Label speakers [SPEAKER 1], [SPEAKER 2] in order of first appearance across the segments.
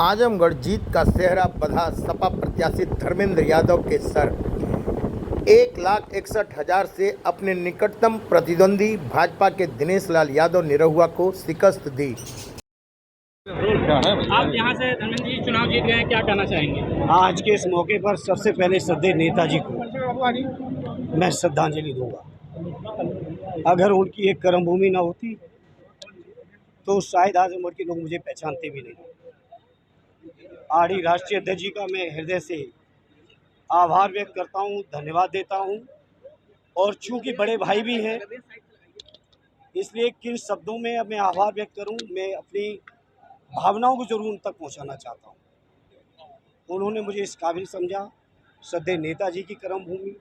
[SPEAKER 1] आजमगढ़ जीत का सेहरा बंधा सपा प्रत्याशी धर्मेंद्र यादव के सर। 1,61,000 से अपने निकटतम प्रतिद्वंदी भाजपा के दिनेश लाल यादव निरहुआ को शिकस्त दी।
[SPEAKER 2] आप यहाँ से धर्मेंद्र जी चुनाव जीत गए हैं, क्या कहना चाहेंगे?
[SPEAKER 3] आज के इस मौके पर सबसे पहले श्रद्धेय नेताजी को मैं श्रद्धांजलि दूंगा। अगर उनकी एक कर्मभूमि न होती तो शायद आजमगढ़ के लोग मुझे पहचानते भी नहीं। आरडी राष्ट्रीय अध्यक्ष जी का मैं हृदय से आभार व्यक्त करता हूँ, धन्यवाद देता हूँ। और चूंकि बड़े भाई भी हैं, इसलिए किन शब्दों में अब मैं आभार व्यक्त करूँ, मैं अपनी भावनाओं को जरूर उन तक पहुँचाना चाहता हूँ। उन्होंने मुझे इस काबिल समझा। श्रद्धेय नेताजी की कर्मभूमि,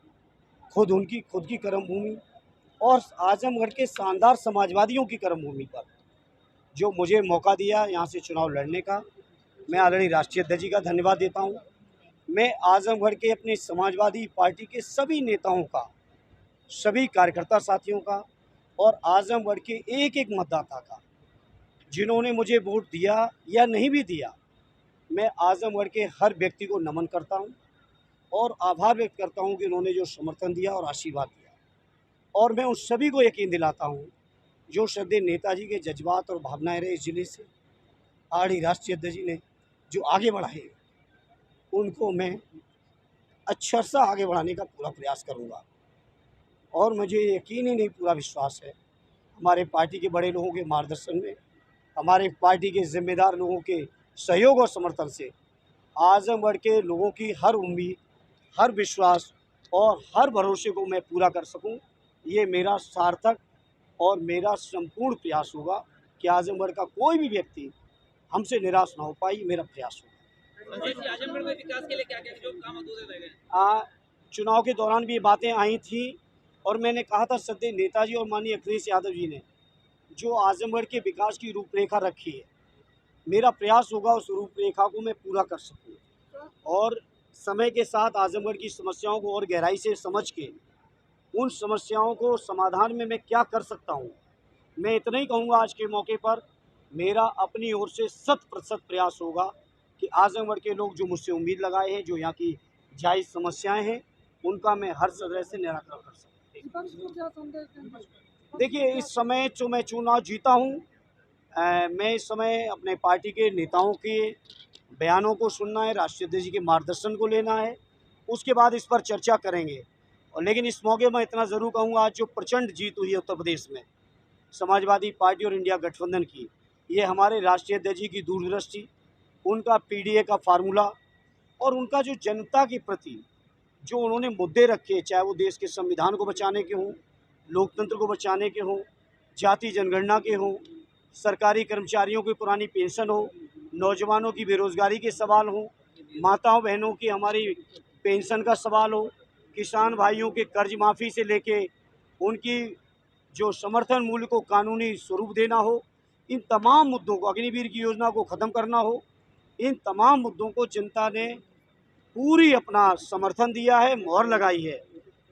[SPEAKER 3] खुद की कर्मभूमि और आजमगढ़ के शानदार समाजवादियों की कर्मभूमि पर जो मुझे मौका दिया यहाँ से चुनाव लड़ने का, मैं आदरणीय राष्ट्रीय अध्यक्ष जी का धन्यवाद देता हूँ। मैं आजमगढ़ के अपने समाजवादी पार्टी के सभी नेताओं का, सभी कार्यकर्ता साथियों का और आजमगढ़ के एक एक मतदाता का, जिन्होंने मुझे वोट दिया या नहीं भी दिया, मैं आजमगढ़ के हर व्यक्ति को नमन करता हूं और आभार व्यक्त करता हूं कि उन्होंने जो समर्थन दिया और आशीर्वाद दिया। और मैं उन सभी को यकीन दिलाता हूं जो श्रद्धेय नेताजी के जज्बात और भावनाएं रहे इस जिले से, आरडी राष्ट्रीय अध्यक्ष जी ने जो आगे बढ़ाए, उनको मैं अक्षरशः आगे बढ़ाने का पूरा प्रयास करूँगा। और मुझे यकीन ही नहीं, पूरा विश्वास है हमारे पार्टी के बड़े लोगों के मार्गदर्शन में, हमारे पार्टी के जिम्मेदार लोगों के सहयोग और समर्थन से आजमगढ़ के लोगों की हर उम्मीद, हर विश्वास और हर भरोसे को मैं पूरा कर सकूं। ये मेरा सार्थक और मेरा संपूर्ण प्रयास होगा कि आजमगढ़ का कोई भी व्यक्ति हमसे निराश ना हो पाए, मेरा प्रयास होगा।
[SPEAKER 2] आजमगढ़ में विकास के लिए क्या-क्या जो काम अधूरे रह गए?
[SPEAKER 3] चुनाव के दौरान भी ये बातें आई थी और मैंने कहा था, श्रद्धेय नेताजी और माननीय अखिलेश यादव जी ने जो आजमगढ़ के विकास की रूपरेखा रखी है, मेरा प्रयास होगा उस रूपरेखा को मैं पूरा कर सकूं और समय के साथ आजमगढ़ की समस्याओं को और गहराई से समझ के उन समस्याओं को समाधान में मैं क्या कर सकता हूं, मैं इतना ही कहूंगा आज के मौके पर। मेरा अपनी ओर से 100% प्रयास होगा कि आजमगढ़ के लोग जो मुझसे उम्मीद लगाए हैं, जो यहाँ की जायज़ समस्याएं हैं, उनका मैं हर तरह से निराकरण कर सकूँ। देखिए, इस समय जो मैं चुनाव जीता हूँ, मैं इस समय अपने पार्टी के नेताओं के बयानों को सुनना है, राष्ट्रीय अध्यक्ष जी के मार्गदर्शन को लेना है, उसके बाद इस पर चर्चा करेंगे। और लेकिन इस मौके मैं इतना ज़रूर कहूँगा, आज जो प्रचंड जीत हुई है उत्तर प्रदेश में समाजवादी पार्टी और इंडिया गठबंधन की, ये हमारे राष्ट्रीय अध्यक्ष जी की दूरदृष्टि, उनका पीडीए का फार्मूला और उनका जो जनता के प्रति जो उन्होंने मुद्दे रखे, चाहे वो देश के संविधान को बचाने के हों, लोकतंत्र को बचाने के हों, जाति जनगणना के हों, सरकारी कर्मचारियों की पुरानी पेंशन हो, नौजवानों की बेरोज़गारी के सवाल हों, माताओं बहनों की हमारी पेंशन का सवाल हो, किसान भाइयों के कर्ज माफ़ी से लेके उनकी जो समर्थन मूल्य को कानूनी स्वरूप देना हो, इन तमाम मुद्दों को, अग्निवीर की योजना को ख़त्म करना हो, इन तमाम मुद्दों को जनता ने पूरी अपना समर्थन दिया है, मोहर लगाई है।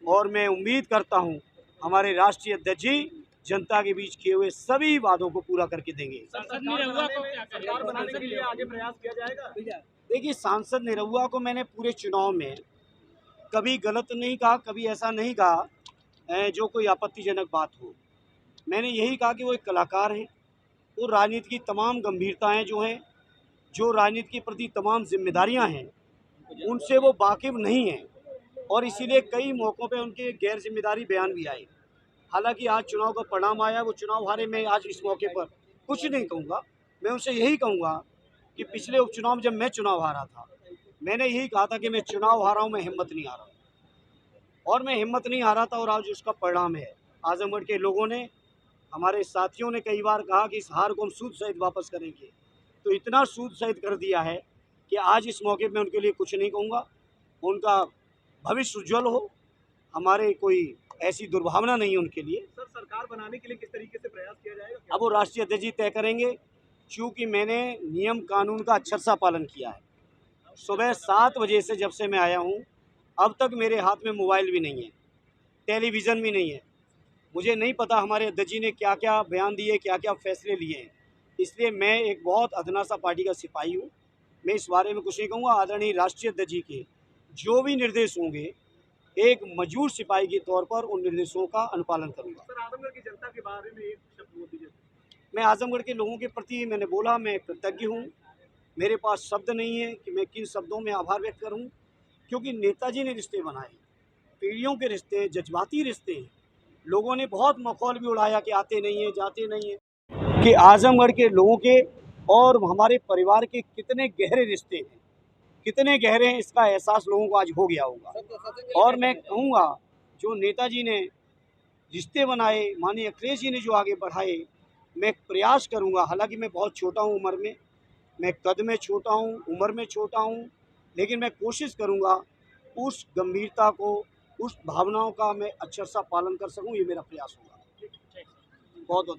[SPEAKER 3] और मैं उम्मीद करता हूं हमारे राष्ट्रीय अध्यक्ष जी जनता के बीच किए हुए सभी वादों को पूरा करके देंगे।
[SPEAKER 2] सरकार बनाने के लिए आगे प्रयास किया जाएगा?
[SPEAKER 3] देखिए, सांसद निरहुआ को मैंने पूरे चुनाव में कभी गलत नहीं कहा, कभी ऐसा नहीं कहा जो कोई आपत्तिजनक बात हो। मैंने यही कहा कि वो एक कलाकार हैं, वो राजनीति की तमाम गंभीरताएं जो हैं, जो राजनीति के प्रति तमाम जिम्मेदारियां हैं, उनसे वो वाकिफ़ नहीं हैं और इसीलिए कई मौक़ों पे उनके गैर जिम्मेदारी बयान भी आए। हालांकि आज चुनाव का परिणाम आया, वो चुनाव हारे। मैं आज इस मौके पर कुछ नहीं कहूँगा, मैं उनसे यही कहूँगा कि पिछले उपचुनाव में जब मैं चुनाव हारा था, मैंने यही कहा था कि मैं चुनाव हारा हूँ, मैं हिम्मत नहीं हारा। और मैं हिम्मत नहीं हारा था और आज उसका परिणाम है। आजमगढ़ के लोगों ने, हमारे साथियों ने कई बार कहा कि इस हार को हम सूद सहित वापस करेंगे, तो इतना सूद सहित कर दिया है कि आज इस मौके पे उनके लिए कुछ नहीं कहूँगा। उनका भविष्य उज्ज्वल हो, हमारे कोई ऐसी दुर्भावना नहीं है उनके लिए।
[SPEAKER 2] सर, सरकार बनाने के लिए किस तरीके से प्रयास किया जाएगा?
[SPEAKER 3] अब वो राष्ट्रीय अध्यक्ष जी तय करेंगे, चूँकि मैंने नियम कानून का अक्षरशः पालन किया है। सुबह 7 बजे से जब से मैं आया हूँ, अब तक मेरे हाथ में मोबाइल भी नहीं है, टेलीविज़न भी नहीं है। मुझे नहीं पता हमारे अध्यक्ष जी ने क्या क्या बयान दिए, क्या क्या फैसले लिए हैं। इसलिए मैं एक बहुत अधना सा पार्टी का सिपाही हूँ मैं इस बारे में कुछ नहीं कहूँगा। आदरणीय राष्ट्रीय अध्यक्ष जी के जो भी निर्देश होंगे, एक मजबूर सिपाही के तौर पर उन निर्देशों का अनुपालन करूँगा।
[SPEAKER 2] सर, आजमगढ़ की जनता के बारे में एक शब्द बोल दीजिए।
[SPEAKER 3] मैं आजमगढ़ के लोगों के प्रति मैंने बोला, मैं कृतज्ञ हूँ। मेरे पास शब्द नहीं है कि मैं किन शब्दों में आभार व्यक्त करूँ, क्योंकि नेताजी ने रिश्ते बनाए, पीढ़ियों के रिश्ते हैं, जज्बाती रिश्ते हैं। लोगों ने बहुत मखौल भी उड़ाया कि आते नहीं हैं, जाते नहीं हैं, कि आजमगढ़ के लोगों के और हमारे परिवार के कितने गहरे रिश्ते हैं, कितने गहरे हैं, इसका एहसास लोगों को आज हो गया होगा। और मैं कहूँगा, जो नेताजी ने रिश्ते बनाए, माननीय अखिलेश जी ने जो आगे बढ़ाए, मैं प्रयास करूँगा। हालांकि मैं बहुत छोटा हूँ उम्र में, मैं कद में छोटा हूँ, उम्र में छोटा हूँ, लेकिन मैं कोशिश करूँगा उस गंभीरता को, उस भावनाओं का मैं अक्षरशः पालन कर सकूँ। ये मेरा प्रयास होगा। बहुत बहुत